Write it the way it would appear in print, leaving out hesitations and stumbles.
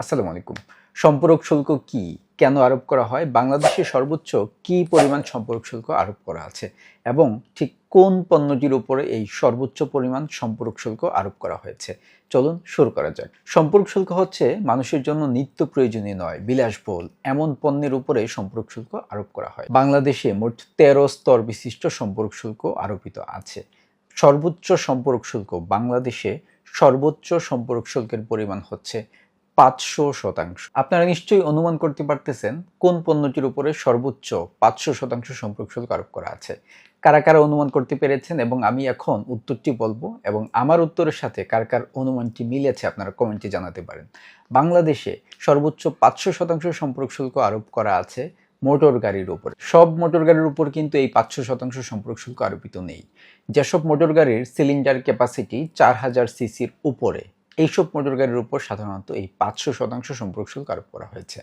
আসসালামু আলাইকুম। সম্পর্ক শুল্ক কি? কেন আরোপ করা হয়? বাংলাদেশে সর্বোচ্চ কি পরিমাণ সম্পর্ক শুল্ক আরোপ করা আছে? এবং ঠিক কোন পণ্যটির উপরে এই সর্বোচ্চ পরিমাণ সম্পর্ক শুল্ক আরোপ করা হয়েছে? চলুন শুরু করা যাক। সম্পর্ক শুল্ক হচ্ছে মানুষের জন্য নিত্য প্রয়োজনীয় নয়, বিলাসবহুল এমন পণ্যের উপরে সম্পর্ক শুল্ক আরোপ করা হয়। বাংলাদেশে মোট ১৩ স্তর বিশিষ্ট সম্পর্ক শুল্ক আরোপিত আছে। সর্বোচ্চ সম্পর্ক শুল্ক বাংলাদেশে সর্বোচ্চ সম্পর্ক শুল্কের পরিমাণ হচ্ছে ৫০০%। আপনারা নিশ্চয়ই অনুমান করতে পারতেছেন কোন পণ্যটির উপরে সর্বোচ্চ ৫০০% সম্পর্ক শুল্ক আরোপ করা আছে। কারা কারা অনুমান করতে পেরেছেন এবং আমি এখন উত্তরটি বলবো এবং আমার উত্তরের সাথে কার কার অনুমানটি মিলেছে আপনারা কমেন্টে জানাতে পারেন। বাংলাদেশে সর্বোচ্চ ৫০০% সম্পর্ক শুল্ক আরোপ করা আছে মোটর গাড়ির উপরে। সব মোটর গাড়ির উপর কিন্তু এই ৫০০% সম্পর্ক শুল্ক আরোপিত নেই। যেসব মোটর গাড়ির সিলিন্ডার ক্যাপাসিটি ৪,০০০ সিসির উপরে, এইসব মোটর গাড়ির উপর সাধারণত এই ৫০০% সম্পর্ক শুল্ক আরোপ করা হয়েছে।